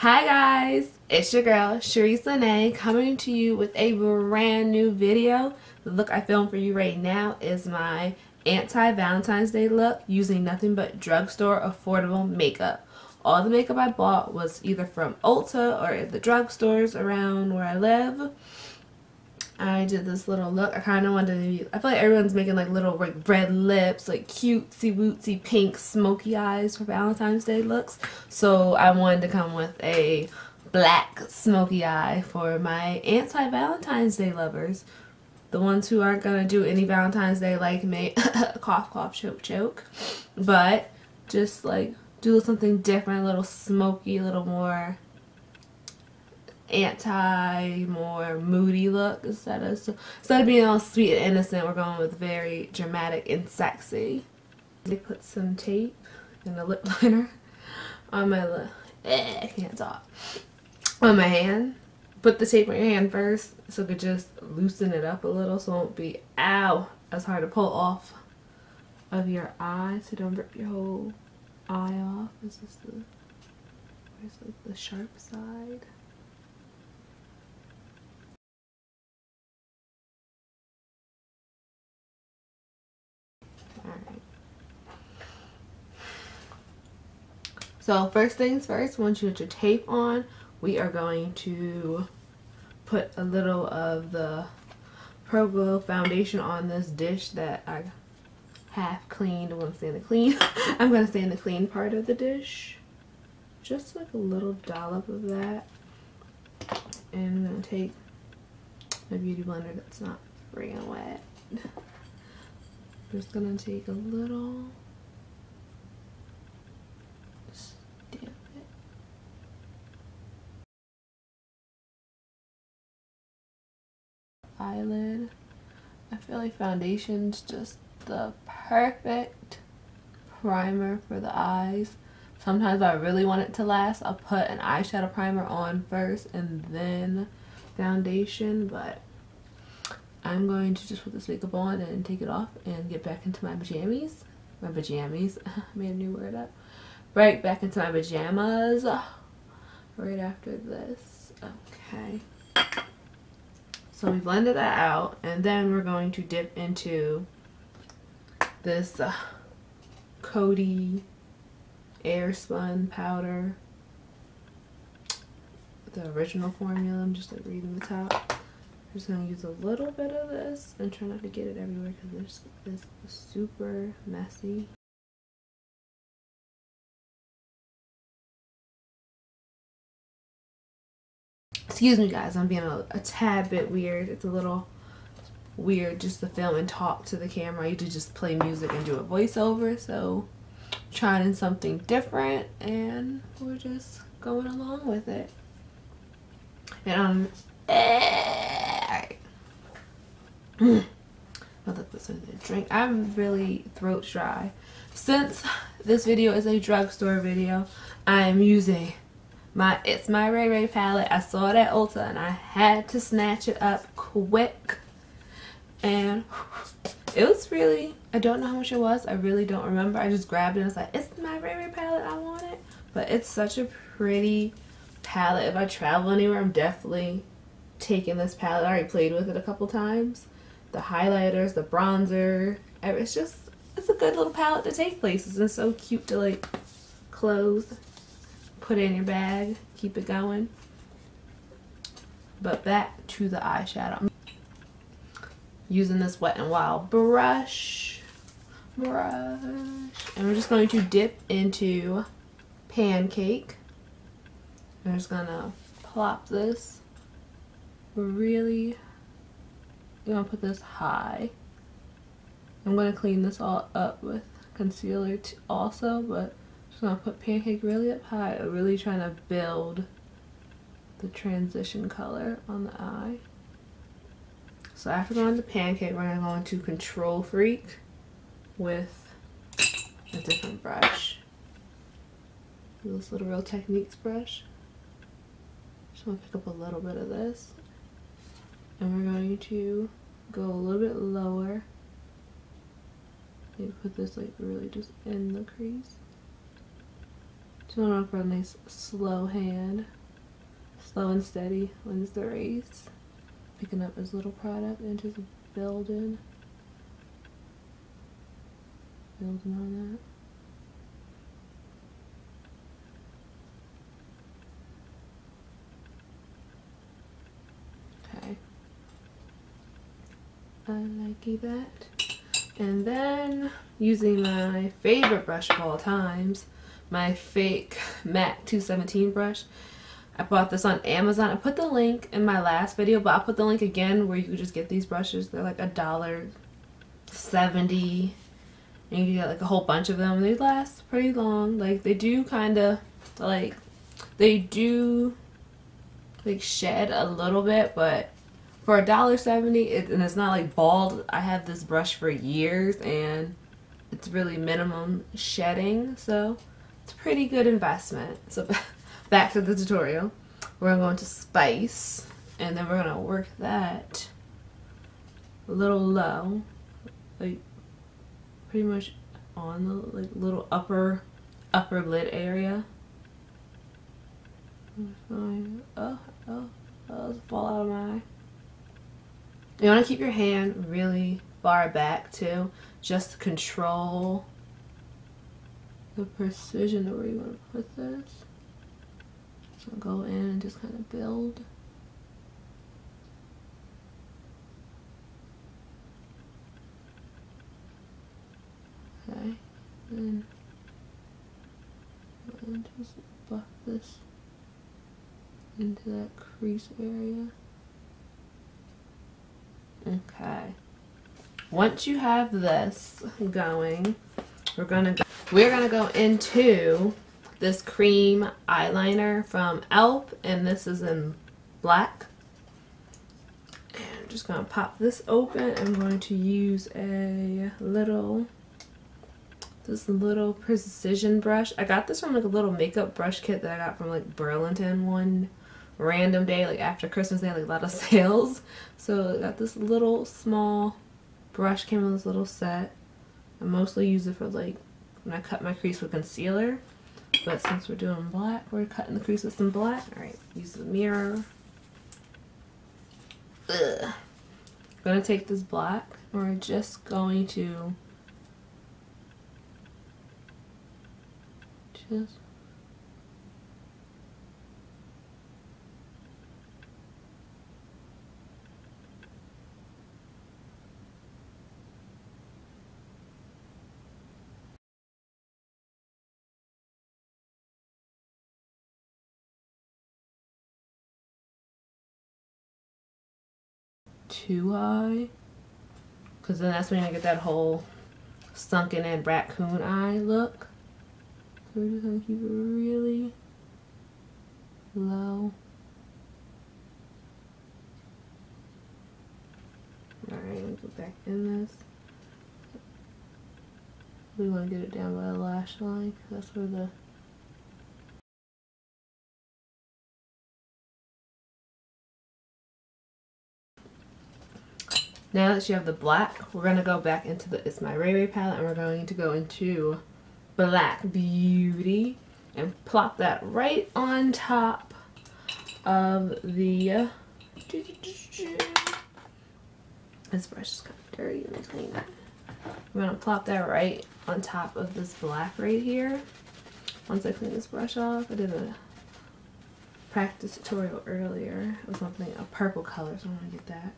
Hi guys, it's your girl Sharice Lene coming to you with a brand new video. The look I filmed for you right now is my anti-Valentine's Day look using nothing but drugstore affordable makeup. All the makeup I bought was either from Ulta or at the drugstores around where I live. I did this little look. I kind of wanted to be, I feel like everyone's making like little like red lips, like cutesy wootsy pink smoky eyes for Valentine's Day looks. So I wanted to come with a black smoky eye for my anti-Valentine's Day lovers. The ones who aren't going to do any Valentine's Day like me. Cough, cough, choke, choke. But just like do something different, a little smoky, a little more more moody look instead of being all sweet and innocent. We're going with very dramatic and sexy. I put some tape and a lip liner on my I can't talk. On my hand. Put the tape on your hand first so it could just loosen it up a little so it won't be as hard to pull off of your eye, so don't rip your whole eye off. This is where's like the sharp side. Alright. So first things first, once you put your tape on, we are going to put a little of the Pro Glow foundation on this dish that I half cleaned. I'm going to stay in the clean. I'm going to stay in the clean part of the dish. Just like a little dollop of that. And I'm going to take my beauty blender that's not friggin' wet. Just gonna take a little, stamp it. Eyelid. I feel like foundation's just the perfect primer for the eyes. Sometimes if I really want it to last, I'll put an eyeshadow primer on first and then foundation, but I'm going to just put this makeup on and take it off and get back into my pajamas. I made a new word up. Right back into my pajamas right after this. Okay. So we blended that out, and then we're going to dip into this Coty Airspun powder. The original formula. I'm just like reading the top. I'm just going to use a little bit of this and try not to get it everywhere because this is super messy. Excuse me guys, I'm being a tad bit weird. It's a little weird just to film and talk to the camera. I usually just play music and do a voiceover, so trying something different and we're just going along with it. And alright. I'll put this in the drink. I'm really throat dry. Since this video is a drugstore video, I'm using It's My Ray Ray palette. I saw it at Ulta and I had to snatch it up quick. And it was really, I don't know how much it was. I really don't remember. I just grabbed it and was like, it's my Ray Ray palette. I want it. But it's such a pretty palette. If I travel anywhere, I'm definitely taking this palette. I already played with it a couple times. The highlighters, the bronzer, it's a good little palette to take places. It's so cute to like close, put it in your bag, keep it going. But back to the eyeshadow. I'm using this Wet n Wild brush, and we're just going to dip into Pancake. I'm just gonna plop this. We're gonna put this high. I'm gonna clean this all up with concealer also, but just gonna put Pancake really up high. I'm really trying to build the transition color on the eye. So after going to Pancake, we're gonna go into Control Freak with a different brush. This little Real Techniques brush. Just want to pick up a little bit of this. And we're going to go a little bit lower. Maybe put this like really just in the crease. Just want to work for a nice slow hand. Slow and steady wins the race. Picking up his little product and just building. Building on that. Okay. I like that. And then using my favorite brush of all times, my fake MAC 217 brush. I bought this on Amazon. I put the link in my last video, but I'll put the link again where you can just get these brushes. They're like $1.70, and you can get like a whole bunch of them. They last pretty long. Like they do kind of like shed a little bit, but for $1.70, and it's not like bald. I have this brush for years and it's really minimum shedding, so it's a pretty good investment. So back to the tutorial. We're going to spice, and then we're going to work that a little low, like pretty much on the like little upper lid area. Oh, it's fall out of my eye. You want to keep your hand really far back too, just to control the precision of where you want to put this. So go in and just kind of build. Okay, and just buff this into that crease area. Okay. Once you have this going, we're gonna go into this cream eyeliner from e.l.f. and this is in black. And I'm just gonna pop this open. I'm going to use this little precision brush. I got this from like a little makeup brush kit that I got from like Burlington one random day, like after Christmas. They had like a lot of sales, so I got this little small brush, came in this little set. I mostly use it for like when I cut my crease with concealer, but since we're doing black, we're cutting the crease with some black. Alright, use the mirror. I'm gonna take this black and we're just going to just too high, because then that's when I get that whole sunken in raccoon eye look. So we're just gonna keep it really low. Alright, I'm gonna go back in this. We want to get it down by the lash line, because that's where the now that you have the black, we're going to go back into the It's My Ray Ray palette, and we're going to go into Black Beauty and plop that right on top of the this brush is kind of dirty. Let me clean that. We're going to plop that right on top of this black right here. Once I clean this brush off, I did a practice tutorial earlier. It was something a purple color, so I'm going to get that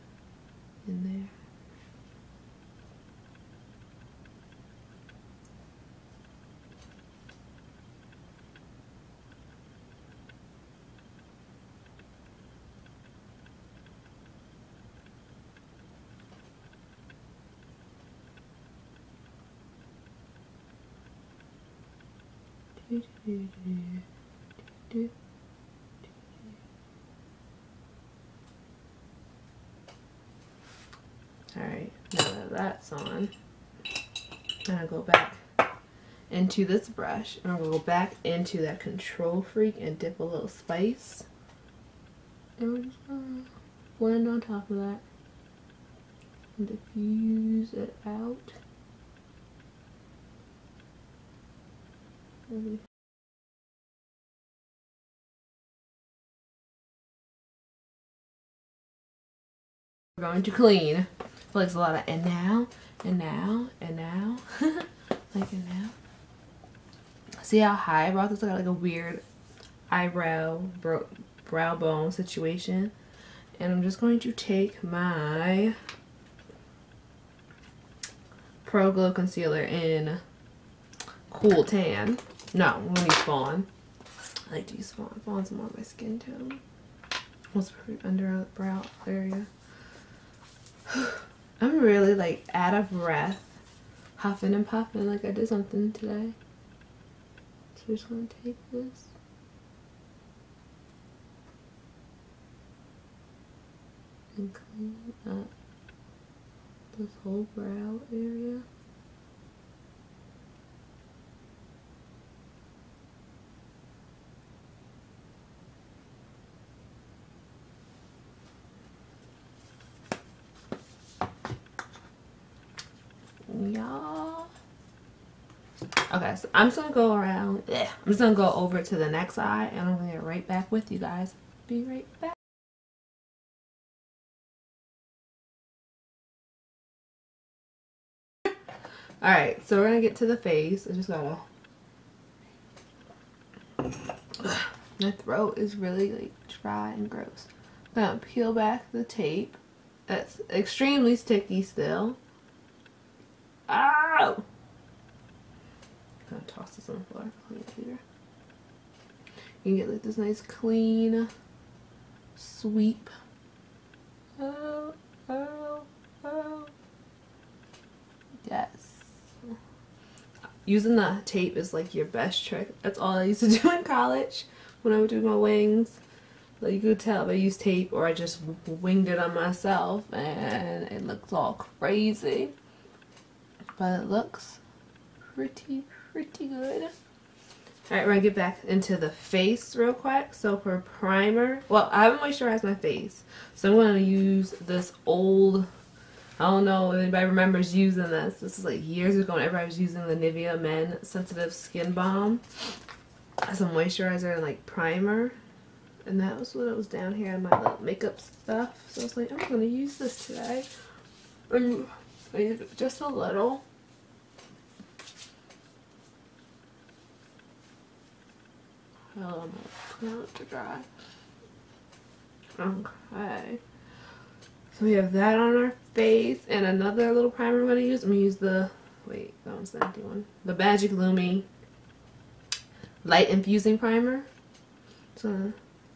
in there. Alright, now that that's on, I'm gonna go back into this brush and I'm gonna go back into that Control Freak and dip a little spice. And we're just gonna blend on top of that and diffuse it out. Really going to clean. I feel like it's a lot of and now, and now, and now. Like and now. See how high I brought this? I got like a weird eyebrow, brow bone situation. And I'm just going to take my Pro Glow Concealer in Cool Tan. No, I'm going to use Fawn. I like to use Fawn. Fawn's more of my skin tone. What's under brow area. I'm really like out of breath. Huffing and puffing like I did something today. So we're just going to take this. And clean up this whole brow area. Y'all. Okay, so I'm just gonna go around. I'm just gonna go over to the next eye and I'm gonna get right back with you guys. Be right back. Alright, so we're gonna get to the face. I just gotta. My throat is really like dry and gross. I'm gonna peel back the tape. That's extremely sticky still. Ow! I'm gonna toss this on the floor. Clean it later. You can get like this nice clean sweep. Oh, oh, oh. Yes. Using the tape is like your best trick. That's all I used to do in college when I would do my wings. Like you could tell if I used tape or I just winged it on myself and it looks all crazy. But it looks pretty good. Alright, we're gonna get back into the face real quick. So for primer, well, I haven't moisturized my face. So I'm gonna use this old, I don't know if anybody remembers using this. This is like years ago when everybody was using the Nivea Men Sensitive Skin Balm as a moisturizer and like primer. And that was what it was down here in my little makeup stuff. So I was like, I'm going to use this today. And just a little. Well, I'm going to put it to dry. Okay. So we have that on our face. And another little primer I'm going to use. I'm going to use the, wait, that one's the empty one. The Magic Lumi Light Infusing Primer. So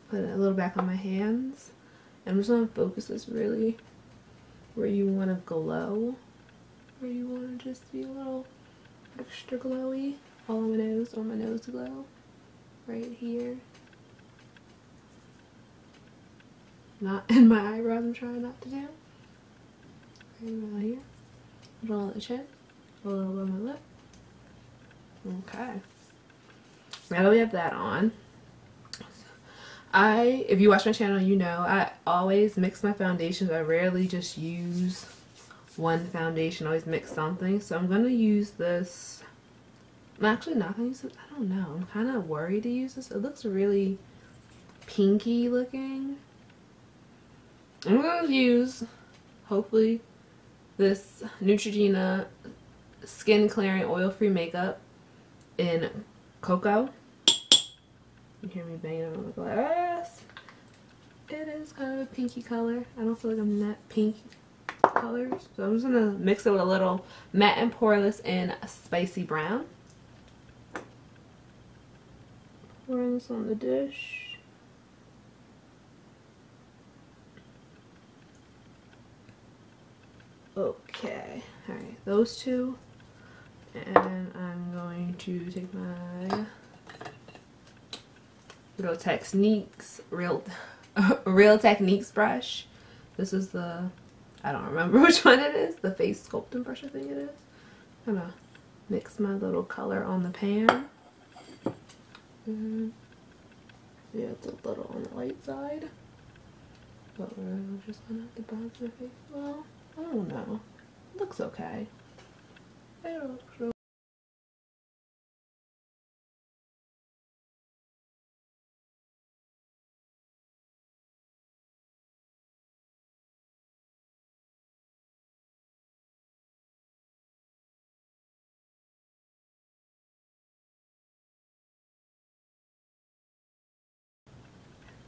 put it a little back on my hands. And I'm just going to focus this really where you want to glow. Where you want to just be a little extra glowy. All on my nose. I want my nose to glow. Right here. Not in my eyebrows, I'm trying not to do. Right about here. A little on the chin. A little on my lip. Okay. Now that we have that on, if you watch my channel, you know I always mix my foundations. I rarely just use one foundation. I always mix something. So I'm going to use this. I'm actually not going to use it. I don't know. I'm kind of worried to use this. It looks really pinky looking. I'm going to use, hopefully, this Neutrogena Skin Clearing Oil-Free Makeup in Cocoa. You hear me banging on the glass. It is kind of a pinky color. I don't feel like I'm that pink colors. So I'm just going to mix it with a little Matte and Poreless in Spicy Brown. Pouring this on the dish. Okay. Alright, those two. And I'm going to take my Real Techniques brush. This is the, I don't remember which one it is. The face sculpting brush, I think it is. I'm gonna mix my little color on the pan. Yeah, it's a little on the light side. But we're just gonna have to bronze my face well. I don't know. It looks okay. It looks really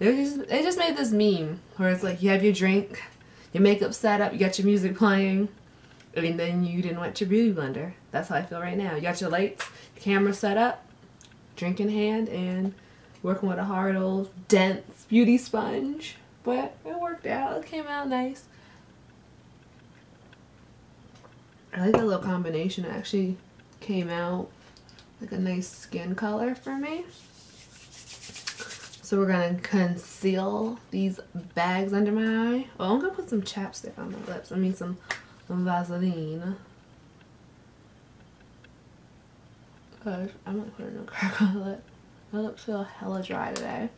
They just made this meme where it's like you have your drink, your makeup set up, you got your music playing, and then you didn't wet your beauty blender. That's how I feel right now. You got your lights, camera set up, drink in hand, and working with a hard old dense beauty sponge. But it worked out. It came out nice. I like that little combination. It actually came out like a nice skin color for me. So we're gonna conceal these bags under my eye. Oh, I'm gonna put some chapstick on my lips. I mean some Vaseline. Cause I'm not putting no crack on my lip. My lips feel hella dry today.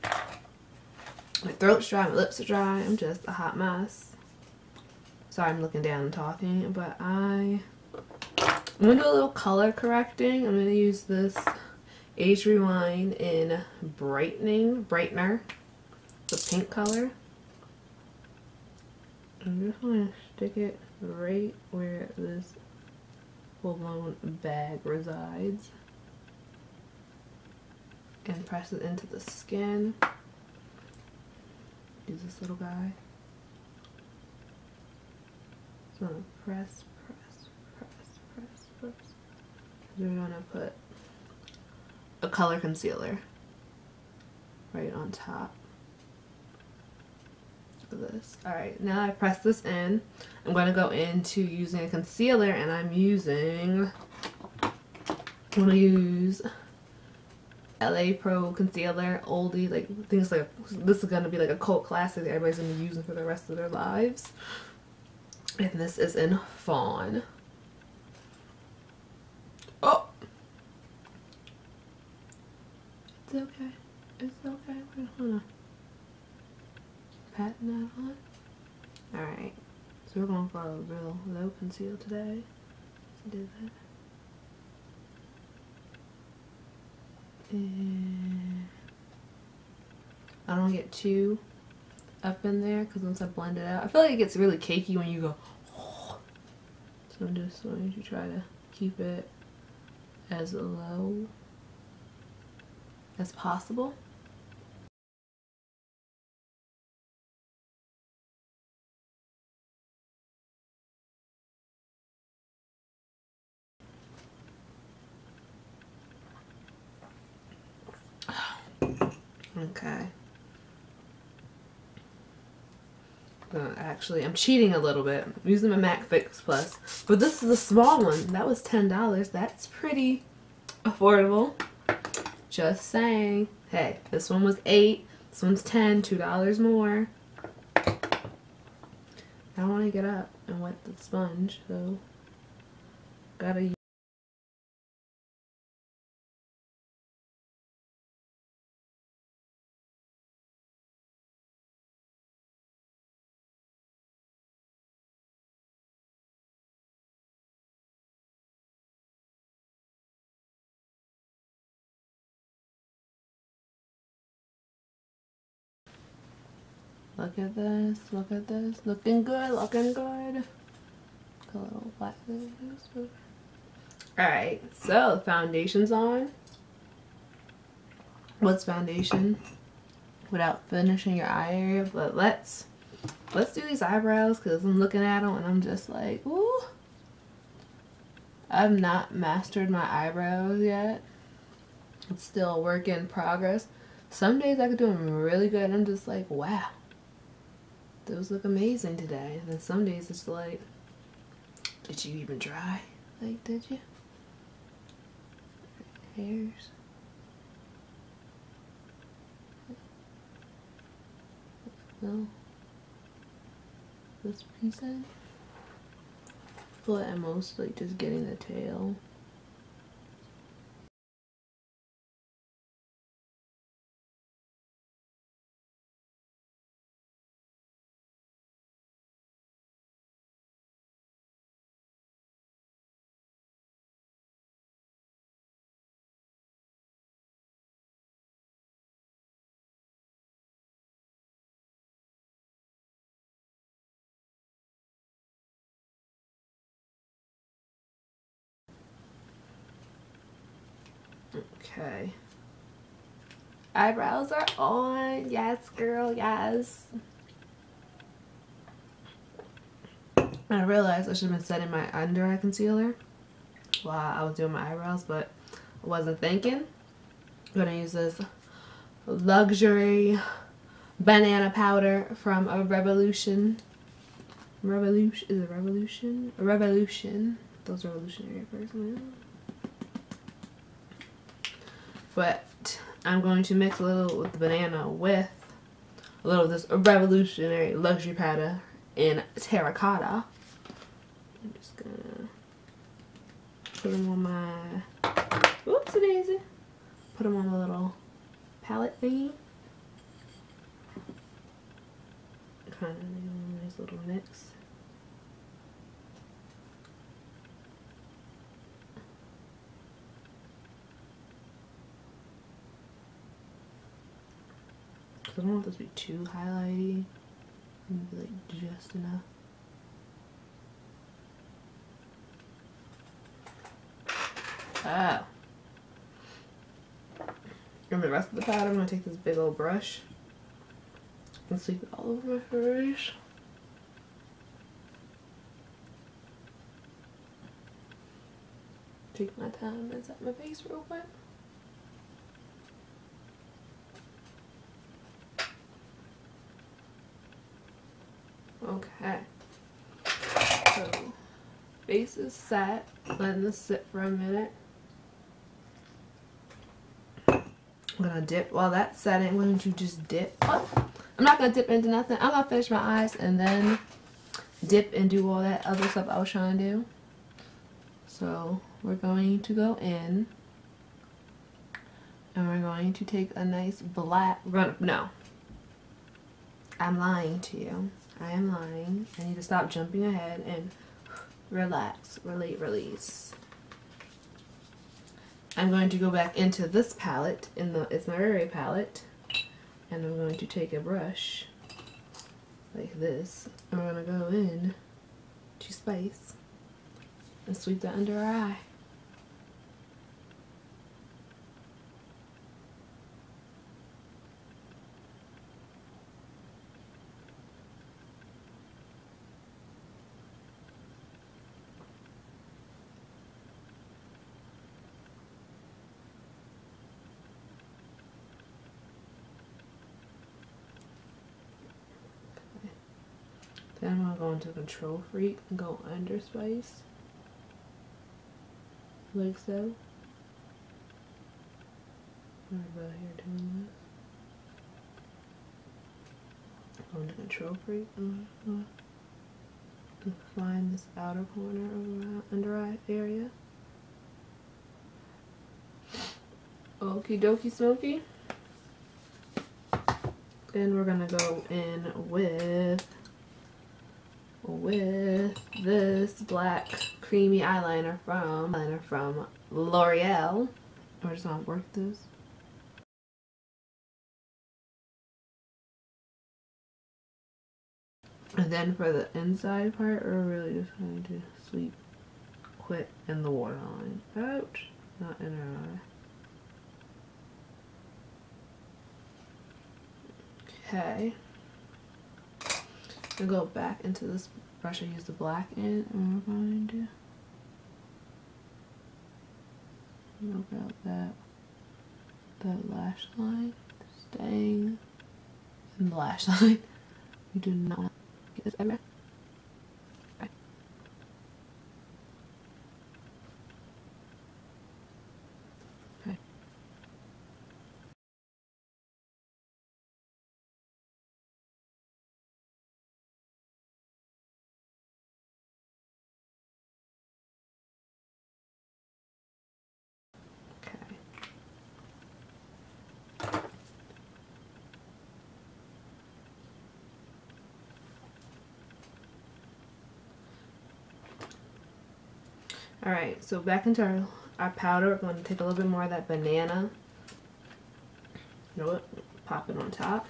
My throat's dry, my lips are dry. I'm just a hot mess. Sorry, I'm looking down and talking, but I'm gonna do a little color correcting. I'm gonna use this Age Rewind in Brightener, the pink color. I'm just gonna stick it right where this full-blown bag resides and press it into the skin. Use this little guy. So I'm gonna press. We're gonna put a color concealer right on top of this. Alright, now I press this in. I'm gonna go into using a concealer, and I'm gonna use LA Pro concealer, oldie, like things like this is gonna be like a cult classic that everybody's gonna be using for the rest of their lives. And this is in Fawn. Oh! It's okay. It's okay. We're gonna pat that on. Alright. So we're going for a real low conceal today. Let's do that. And I don't get too up in there because once I blend it out, I feel like it gets really cakey when you go. Oh. So I'm just going to try to keep it as low as possible. Okay. Actually, I'm cheating a little bit. I'm using my MAC Fix Plus, but this is a small one. That was $10. That's pretty affordable. Just saying. Hey, this one was $8. This one's $10. $2 more. I don't want to get up and wet the sponge, so gotta use. Look at this, look at this. Looking good, looking good. A little black. Alright, so foundation's on. What's foundation without finishing your eye area? But let's do these eyebrows because I'm looking at them and I'm just like, ooh. I've not mastered my eyebrows yet. It's still a work in progress. Some days I could do them really good and I'm just like, wow. Those look amazing today. And then some days it's like, did you even try? Like, did you? Hairs. No. This piece in. I feel like I'm mostly just getting the tail. Okay. Eyebrows are on. Yes, girl, yes. And I realized I should have been setting my under eye concealer while I was doing my eyebrows, but I wasn't thinking. I'm gonna use this luxury banana powder from a Revolution. Is it Revolution? Revolution. Those revolutionary at first. But I'm going to mix a little with the banana with a little of this revolutionary luxury powder in terracotta. I'm just gonna put them on my, whoopsie daisy, put them on the little palette thingy. Kind of a nice little mix. I don't want this to be too highlighty. Maybe like just enough. Oh. And the rest of the powder, I'm going to take this big old brush and sweep it all over my face. Take my time and set my face real quick. Okay. So, base is set. Letting this sit for a minute. I'm gonna dip while that's setting. I'm going to just dip. Oh, I'm not gonna dip into nothing. I'm gonna finish my eyes and then dip and do all that other stuff I was trying to do. So we're going to go in and we're going to take a nice black no, I'm lying to you. I am lying. I need to stop jumping ahead and relax, relate, release. I'm going to go back into this palette, it's my Rare palette, and I'm going to take a brush like this, and we're going to go in to Spice and sweep that under our eye. Then I'm going to go into Control Freak and go under Spice. Like so. Right about here doing this. Go into Control Freak and find this outer corner of my under eye area. Okie dokie smoky. Then we're going to go in with this black creamy eyeliner from L'Oreal. We're just gonna work this. And then for the inside part, we're really just going to sweep quick in the waterline. Ouch! Not in our eye. Okay. And go back into this brush I used the black in, and we're going to milk out that lash line, staying in the lash line. We do not want to get this everywhere. Okay. Okay. Alright, so back into our powder, we're going to take a little bit more of that banana. You know what? Pop it on top.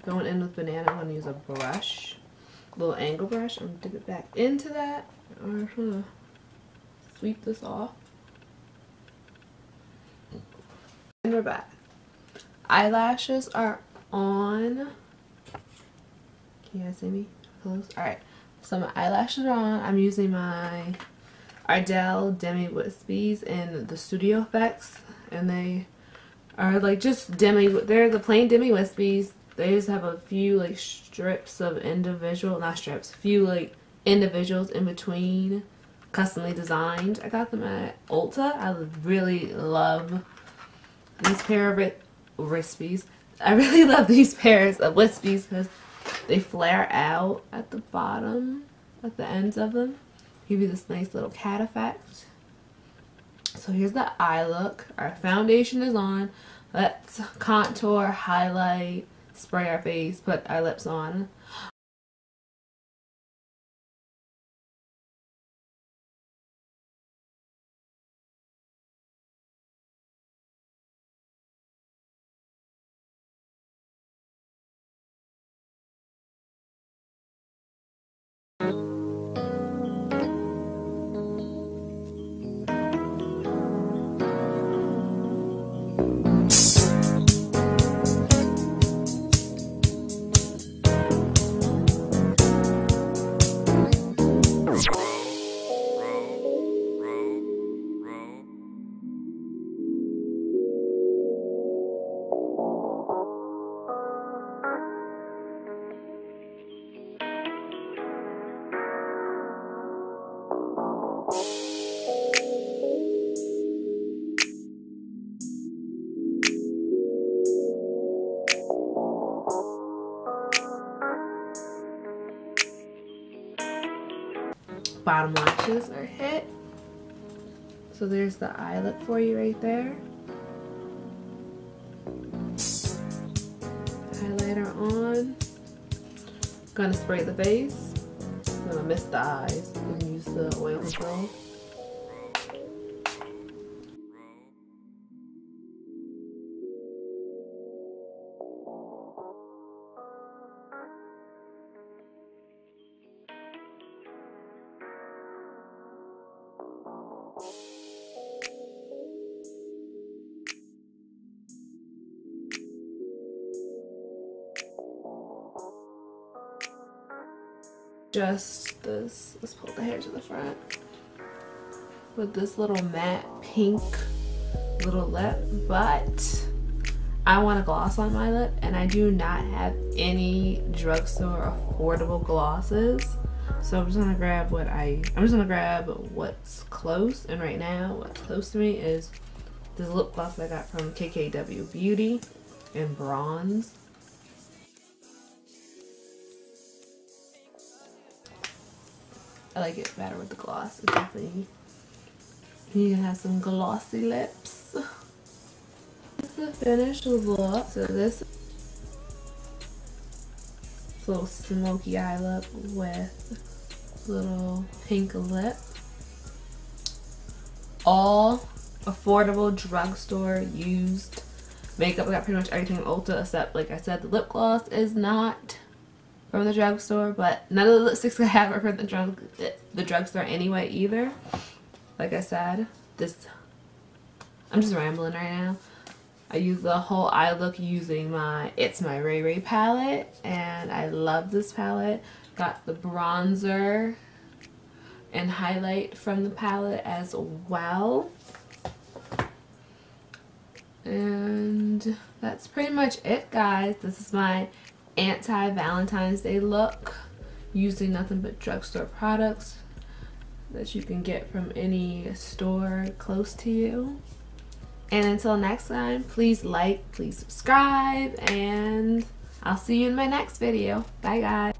Going in with banana, I'm going to use a brush, a little angle brush. I'm going to dip it back into that. I'm going to sweep this off. And we're back. eyelashes are on. Can you guys see me? Close. Alright. So my eyelashes are on. I'm using my Ardell Demi Wispies in the Studio Effects. And they are like just they're the plain Demi Wispies. They just have a few like strips of few like individuals in between, customly designed. I got them at Ulta. I really love these pair of Wispies. I really love these pairs of Wispies because they flare out at the bottom, at the ends of them. Give you this nice little cat effect. So here's the eye look. Our foundation is on. Let's contour, highlight, spray our face, put our lips on. Bottom lashes are hit. So there's the eye look for you right there. Highlighter on. Gonna spray the face. Gonna miss the eyes and use the oil control. Just this, let's pull the hair to the front. With this little matte pink little lip, but I want a gloss on my lip and I do not have any drugstore affordable glosses. So I'm just gonna grab what's close, and right now what's close to me is this lip gloss I got from KKW Beauty in bronze. I like it better with the gloss. It definitely, you have some glossy lips. This is the finished look. So this little smoky eye look with little pink lip. All affordable drugstore used makeup. I got pretty much everything in Ulta except, like I said, the lip gloss is not from the drugstore, but none of the lipsticks I have are from the drugstore anyway either. Like I said, I'm just rambling right now. I use the whole eye look using It's My Ray Ray palette, and I love this palette. Got the bronzer and highlight from the palette as well. And that's pretty much it, guys. This is my anti-Valentine's Day look using nothing but drugstore products that you can get from any store close to you. And until next time, please like, please subscribe, and I'll see you in my next video. Bye, guys.